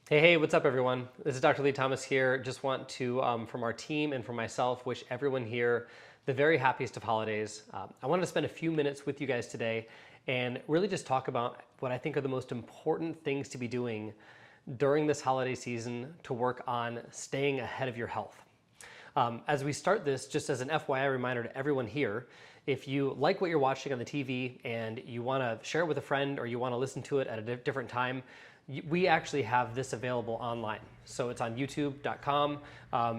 Hey, what's up, everyone? This is Dr. Lee Thomas here. Just want to, from our team and from myself, wish everyone here the very happiest of holidays. I wanted to spend a few minutes with you guys today and really just talk about what I think are the most important things to be doing during this holiday season to work on staying ahead of your health. As we start this, just as an FYI reminder to everyone here, if you like what you're watching on the TV and you want to share it with a friend or you want to listen to it at a different time, we actually have this available online. So it's on youtube.com.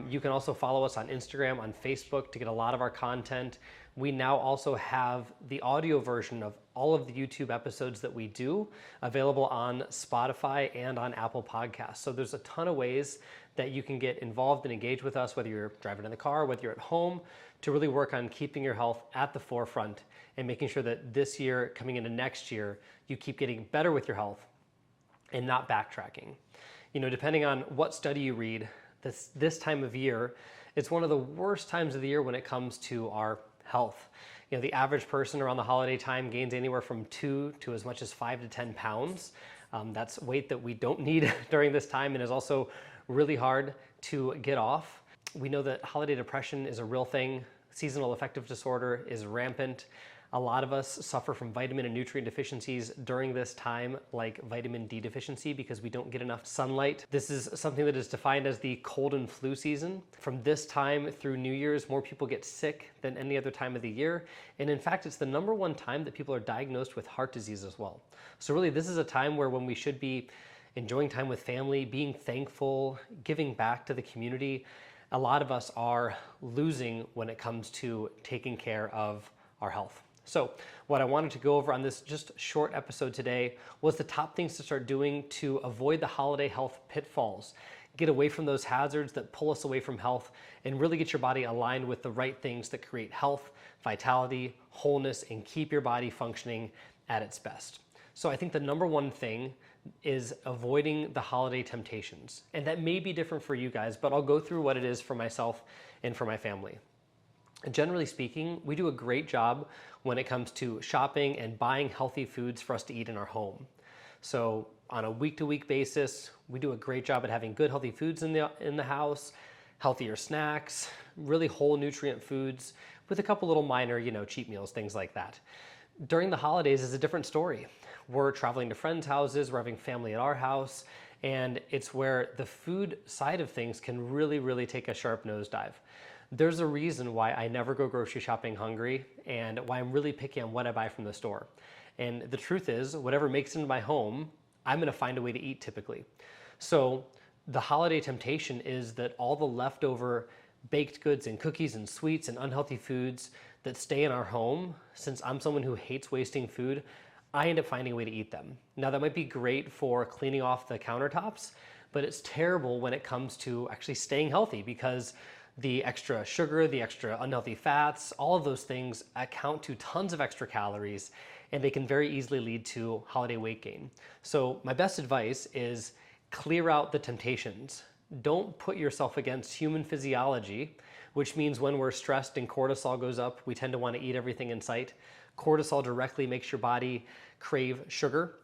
You can also follow us on Instagram, on Facebook to get a lot of our content. We now also have the audio version of all of the YouTube episodes that we do available on Spotify and on Apple Podcasts. So there's a ton of ways that you can get involved and engage with us, whether you're driving in the car, whether you're at home, to really work on keeping your health at the forefront and making sure that this year, coming into next year, you keep getting better with your health and not backtracking. You know, depending on what study you read, this time of year, it's one of the worst times of the year when it comes to our health. You know, the average person around the holiday time gains anywhere from 2 to as much as 5 to 10 pounds. That's weight that we don't need during this time and is also really hard to get off. We know that holiday depression is a real thing. Seasonal affective disorder is rampant. A lot of us suffer from vitamin and nutrient deficiencies during this time, like vitamin D deficiency, because we don't get enough sunlight. This is something that is defined as the cold and flu season. From this time through New Year's, more people get sick than any other time of the year. And in fact, it's the #1 time that people are diagnosed with heart disease as well. So really, this is a time where when we should be enjoying time with family, being thankful, giving back to the community, a lot of us are losing when it comes to taking care of our health. So what I wanted to go over on this just short episode today was the top things to start doing to avoid the holiday health pitfalls, get away from those hazards that pull us away from health, and really get your body aligned with the right things that create health, vitality, wholeness, and keep your body functioning at its best. So I think the #1 thing is avoiding the holiday temptations. And that may be different for you guys, but I'll go through what it is for myself and for my family. Generally speaking, we do a great job when it comes to shopping and buying healthy foods for us to eat in our home. So on a week-to-week basis, we do a great job at having good healthy foods in the house, healthier snacks, really whole nutrient foods with a couple little minor, cheat meals, things like that. During the holidays is a different story. We're traveling to friends' houses, we're having family at our house, and it's where the food side of things can really, really take a sharp nosedive. There's a reason why I never go grocery shopping hungry and why I'm really picky on what I buy from the store. And the truth is, whatever makes it into my home, I'm gonna find a way to eat typically. So the holiday temptation is that all the leftover baked goods and cookies and sweets and unhealthy foods that stay in our home, since I'm someone who hates wasting food, I end up finding a way to eat them. Now that might be great for cleaning off the countertops, but it's terrible when it comes to actually staying healthy because the extra sugar, the extra unhealthy fats, all of those things account to tons of extra calories, and they can very easily lead to holiday weight gain. So my best advice is clear out the temptations. Don't put yourself against human physiology, which means when we're stressed and cortisol goes up, we tend to want to eat everything in sight. Cortisol directly makes your body crave sugar.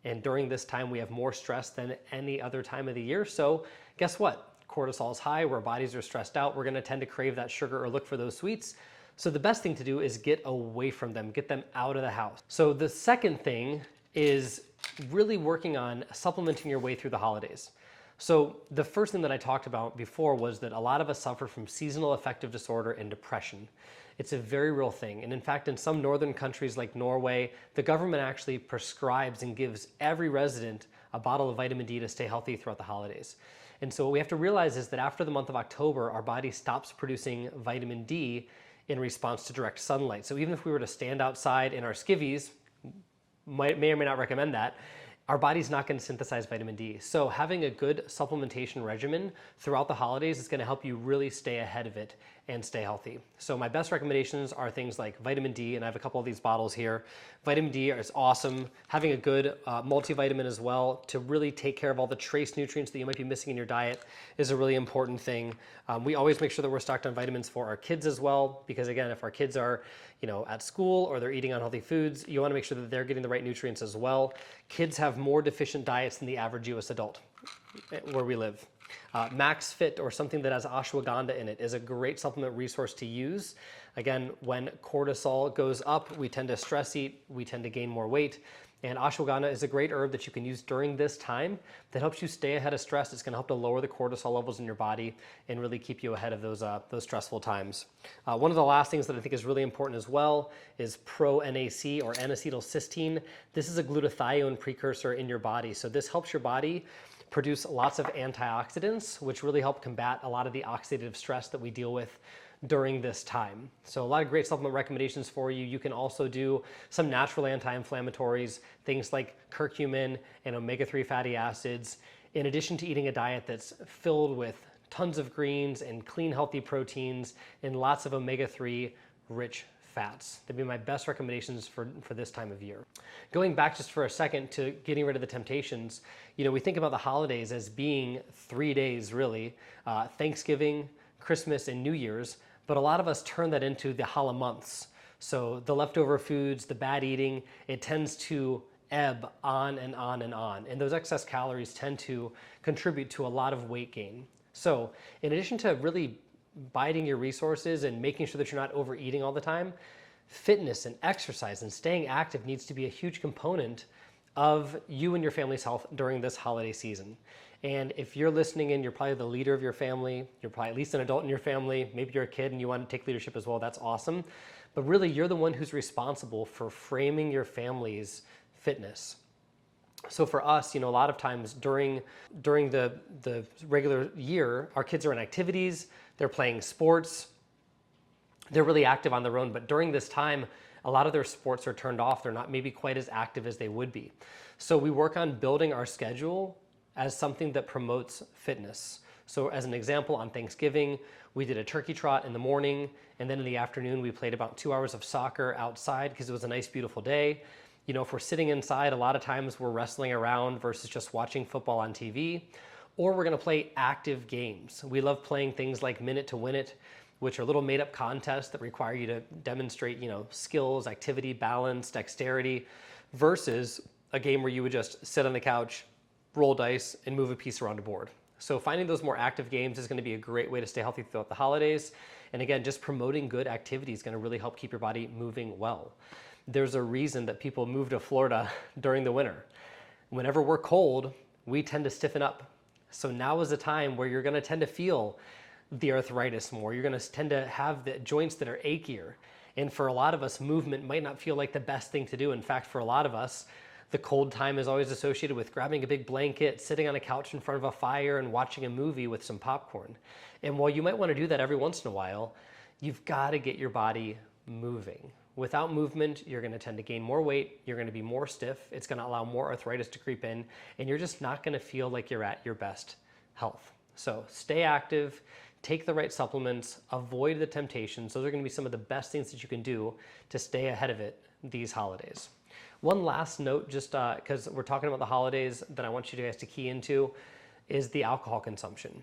And during this time, we have more stress than any other time of the year. So guess what? Cortisol is high, where bodies are stressed out, we're gonna tend to crave that sugar or look for those sweets. So the best thing to do is get away from them, get them out of the house. So the second thing is really working on supplementing your way through the holidays. So the first thing that I talked about before was that a lot of us suffer from seasonal affective disorder and depression. It's a very real thing. And in fact, in some northern countries like Norway, the government actually prescribes and gives every resident a bottle of vitamin D to stay healthy throughout the holidays. And so what we have to realize is that after the month of October, our body stops producing vitamin D in response to direct sunlight. So even if we were to stand outside in our skivvies, may or may not recommend that, our body's not going to synthesize vitamin D. So having a good supplementation regimen throughout the holidays is going to help you really stay ahead of it and stay healthy. So my best recommendations are things like vitamin D, and I have a couple of these bottles here. Vitamin D is awesome. Having a good multivitamin as well to really take care of all the trace nutrients that you might be missing in your diet is a really important thing. We always make sure that we're stocked on vitamins for our kids as well, because again, if our kids are at school or they're eating unhealthy foods, you want to make sure that they're getting the right nutrients as well. Kids have have more deficient diets than the average US adult where we live. Max Fit, or something that has ashwagandha in it, is a great supplement resource to use. Again, when cortisol goes up, we tend to stress eat, we tend to gain more weight. And ashwagandha is a great herb that you can use during this time that helps you stay ahead of stress. It's going to help to lower the cortisol levels in your body and really keep you ahead of those stressful times. One of the last things that I think is really important as well is pro-NAC, or N-acetylcysteine. This is a glutathione precursor in your body. So this helps your body produce lots of antioxidants, which really help combat a lot of the oxidative stress that we deal with during this time. So a lot of great supplement recommendations for you. You can also do some natural anti-inflammatories, things like curcumin and omega-3 fatty acids, in addition to eating a diet that's filled with tons of greens and clean, healthy proteins and lots of omega-3 rich fats. That'd be my best recommendations for this time of year. Going back just for a second to getting rid of the temptations, we think about the holidays as being 3 days really, Thanksgiving, Christmas, and New Year's, but a lot of us turn that into the challah months. So the leftover foods, the bad eating, it tends to ebb on and on and on. And those excess calories tend to contribute to a lot of weight gain. So in addition to really biding your resources and making sure that you're not overeating all the time, fitness and exercise and staying active needs to be a huge component of you and your family's health during this holiday season. And if you're listening in, you're probably the leader of your family, you're probably at least an adult in your family, maybe you're a kid and you want to take leadership as well, that's awesome. But really, you're the one who's responsible for framing your family's fitness. So for us, a lot of times during the regular year, our kids are in activities, they're playing sports, they're really active on their own, but during this time, a lot of their sports are turned off. They're not maybe quite as active as they would be. So we work on building our schedule as something that promotes fitness. So as an example, on Thanksgiving, we did a turkey trot in the morning, and then in the afternoon, we played about 2 hours of soccer outside because it was a nice, beautiful day. If we're sitting inside, a lot of times we're wrestling around versus just watching football on TV, or we're gonna play active games. We love playing things like Minute to Win It, which are little made-up contests that require you to demonstrate, skills, activity, balance, dexterity, versus a game where you would just sit on the couch, roll dice, and move a piece around a board. So finding those more active games is going to be a great way to stay healthy throughout the holidays. And again, just promoting good activity is going to really help keep your body moving well. There's a reason that people move to Florida during the winter. Whenever we're cold, we tend to stiffen up. So now is a time where you're going to tend to feel the arthritis more. You're going to tend to have the joints that are achier. And for a lot of us, movement might not feel like the best thing to do. In fact, for a lot of us, the cold time is always associated with grabbing a big blanket, sitting on a couch in front of a fire, and watching a movie with some popcorn. And while you might want to do that every once in a while, you've got to get your body moving. Without movement, you're going to tend to gain more weight, you're going to be more stiff, it's going to allow more arthritis to creep in, and you're just not going to feel like you're at your best health. So stay active, take the right supplements, avoid the temptations. Those are going to be some of the best things that you can do to stay ahead of it these holidays. One last note, just because we're talking about the holidays, that I want you guys to key into is the alcohol consumption.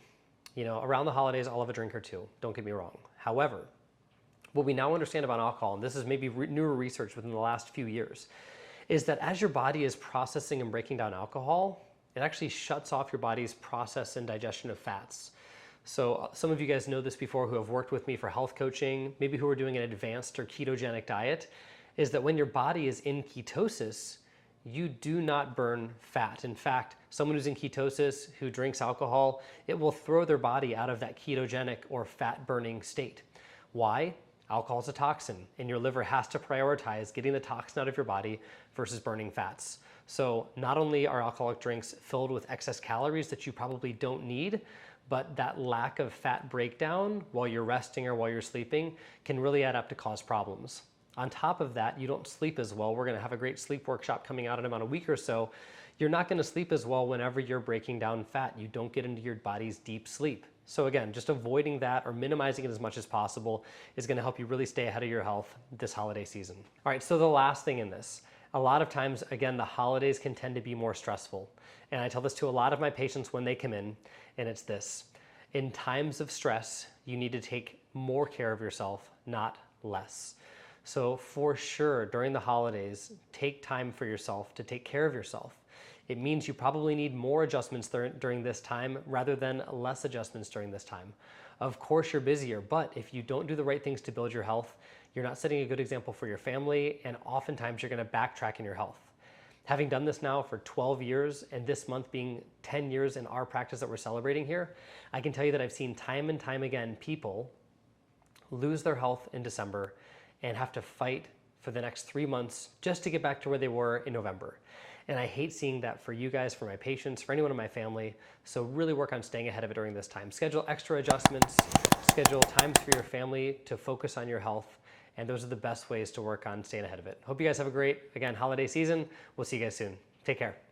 Around the holidays, I'll have a drink or two, don't get me wrong. However, what we now understand about alcohol, and this is maybe newer research within the last few years, is that as your body is processing and breaking down alcohol, it actually shuts off your body's process and digestion of fats. So some of you guys know this before who have worked with me for health coaching, maybe who are doing an advanced or ketogenic diet, is that when your body is in ketosis, you do not burn fat. In fact, someone who's in ketosis who drinks alcohol, it will throw their body out of that ketogenic or fat burning state. Why? Alcohol is a toxin, and your liver has to prioritize getting the toxin out of your body versus burning fats. So not only are alcoholic drinks filled with excess calories that you probably don't need, but that lack of fat breakdown while you're resting or while you're sleeping can really add up to cause problems. On top of that, you don't sleep as well. We're going to have a great sleep workshop coming out in about a week or so. You're not going to sleep as well whenever you're breaking down fat. You don't get into your body's deep sleep. So again, just avoiding that or minimizing it as much as possible is going to help you really stay ahead of your health this holiday season. All right, so the last thing in this, a lot of times, again, the holidays can tend to be more stressful. And I tell this to a lot of my patients when they come in, and it's this. In times of stress, you need to take more care of yourself, not less. So for sure, during the holidays, take time for yourself to take care of yourself. It means you probably need more adjustments during this time rather than less adjustments during this time. Of course, you're busier, but if you don't do the right things to build your health, you're not setting a good example for your family, and oftentimes you're going to backtrack in your health. Having done this now for 12 years, and this month being 10 years in our practice that we're celebrating here, I can tell you that I've seen time and time again people lose their health in December and have to fight for the next 3 months just to get back to where they were in November. And I hate seeing that for you guys, for my patients, for anyone in my family. So really work on staying ahead of it during this time. Schedule extra adjustments, schedule times for your family to focus on your health. And those are the best ways to work on staying ahead of it. Hope you guys have a great, again, holiday season. We'll see you guys soon. Take care.